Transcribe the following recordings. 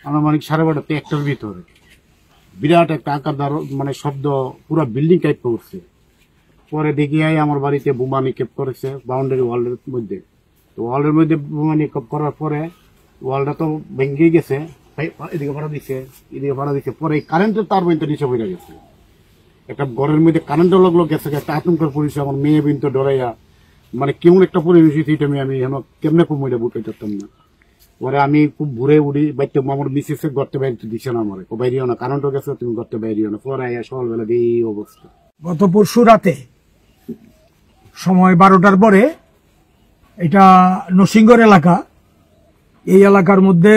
আনুমানিক 12:30 একটার ভিতরে বিরাট একটা আকার মানে শব্দ পুরো বিল্ডিং টাইপ করছে। পরে দেখি আমার বাড়িতে বোমা নিক্ষেপ করেছে বাউন্ডারি ওয়ালের মধ্যে। তো ওয়ালের মধ্যে বোমা নিক্ষেপ করার পরে ওয়ালটা তো ভেঙে গেছে, এদিকে ভাড়া দিচ্ছে এদিকে ভাড়া দিচ্ছে। পরে কারেন্টের তার পর্যন্ত নিচে পড়ে গেছে। একটা ঘরের মধ্যে কারেন্টের লগলো গেছে, একটা আতঙ্কের পরিচয়। আমার মেয়ে বিন্তু ডরাইয়া মানে কেমন একটা পরিবেশ হয়েছে আমি কেমনে খুব মহিলা বুঝতে পারতাম না। পরে আমি খুব ঘুরে উড়ি বাইতে, আমার মিসেসে গর্তে বাইরে দিচ্ছে না, আমার বাইরেও না, কারেন্টও গেছে, তুমি গর্তে বাইরেও না। পরে সকালবেলা দিয়ে এই অবস্থা। গত পরশু রাতে সময় 12টার পরে, এটা নরসিংগড় এলাকা, এই এলাকার মধ্যে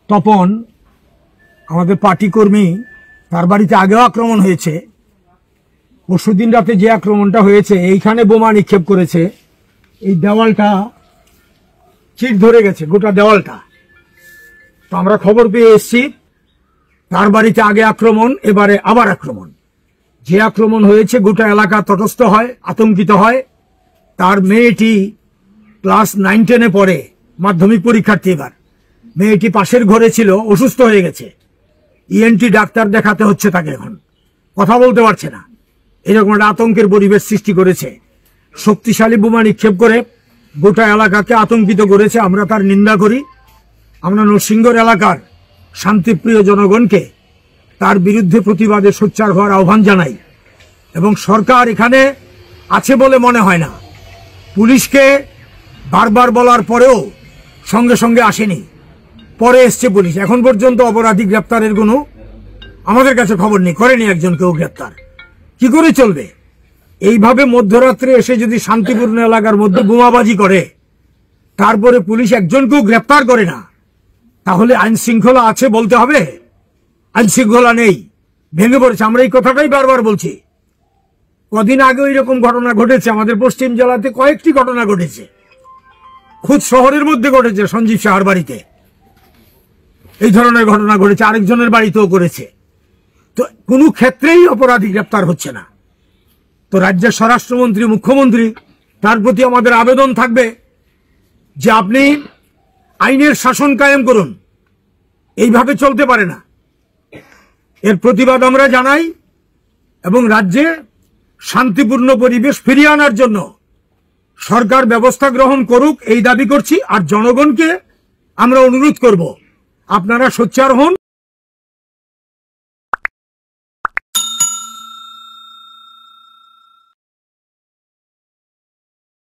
তপন আমাদের পার্টি কর্মী, তার বাড়িতে আগেও আক্রমণ হয়েছে। পরশুদিন রাতে যে আক্রমণটা হয়েছে, এইখানে বোমা নিক্ষেপ করেছে। এই দেওয়ালটা চিট ধরে গেছে, গোটা দেওয়ালটা। তো আমরা খবর পেয়ে এসছি, তার বাড়িতে আগে আক্রমণ, এবারে আবার আক্রমণ। যে আক্রমণ হয়েছে গোটা এলাকা তটস্থ হয়, আতঙ্কিত হয়। তার মেয়েটি ক্লাস 9-10-এ পড়ে, মাধ্যমিক পরীক্ষার্থী। এবার মেয়েটি পাশের ঘরে ছিল, অসুস্থ হয়ে গেছে। ইএনটি ডাক্তার দেখাতে হচ্ছে তাকে, এখন কথা বলতে পারছে না। এরকম একটা আতঙ্কের পরিবেশ সৃষ্টি করেছে। শক্তিশালী বোমা নিক্ষেপ করে গোটা এলাকাকে আতঙ্কিত করেছে। আমরা তার নিন্দা করি। আমরা নরসিংগড় এলাকার শান্তিপ্রিয় জনগণকে তার বিরুদ্ধে প্রতিবাদে সোচ্চার হওয়ার আহ্বান জানাই। এবং সরকার এখানে আছে বলে মনে হয় না। পুলিশকে বারবার বলার পরেও সঙ্গে সঙ্গে আসেনি, পরে এসছে পুলিশ। এখন পর্যন্ত অপরাধী গ্রেপ্তারের কোনো আমাদের কাছে খবর নেই, করেনি একজনকেও গ্রেপ্তার। কি করে চলবে এইভাবে? মধ্যরাত্রে এসে যদি শান্তিপূর্ণ এলাকার মধ্যে বোমাবাজি করে, তারপরে পুলিশ একজনকেও গ্রেপ্তার করে না, তাহলে আইন শৃঙ্খলা আছে বলতে হবে? আইন শৃঙ্খলা নেই, ভেঙে পড়েছে। আমরা এই কথাটাই বারবার বলছি। কদিন আগে এরকম ঘটনা ঘটেছে আমাদের পশ্চিম জেলাতে, কয়েকটি ঘটনা ঘটেছে, খুদ শহরের মধ্যে ঘটেছে। সঞ্জীব সাহার বাড়িতে এই ধরনের ঘটনা ঘটেছে, আরেকজনের বাড়িতেও করেছে। তো কোনো ক্ষেত্রেই অপরাধী গ্রেপ্তার হচ্ছে না। তো রাজ্যের স্বরাষ্ট্রমন্ত্রী, মুখ্যমন্ত্রী, তার প্রতি আমাদের আবেদন থাকবে যে আপনি আইনের শাসন কায়েম করুন। এইভাবে চলতে পারে না। এর প্রতিবাদ আমরা জানাই এবং রাজ্যে শান্তিপূর্ণ পরিবেশ ফিরিয়ে আনার জন্য সরকার ব্যবস্থা গ্রহণ করুক, এই দাবি করছি। আর জনগণকে আমরা অনুরোধ করব, আপনারা সোচ্চার হন।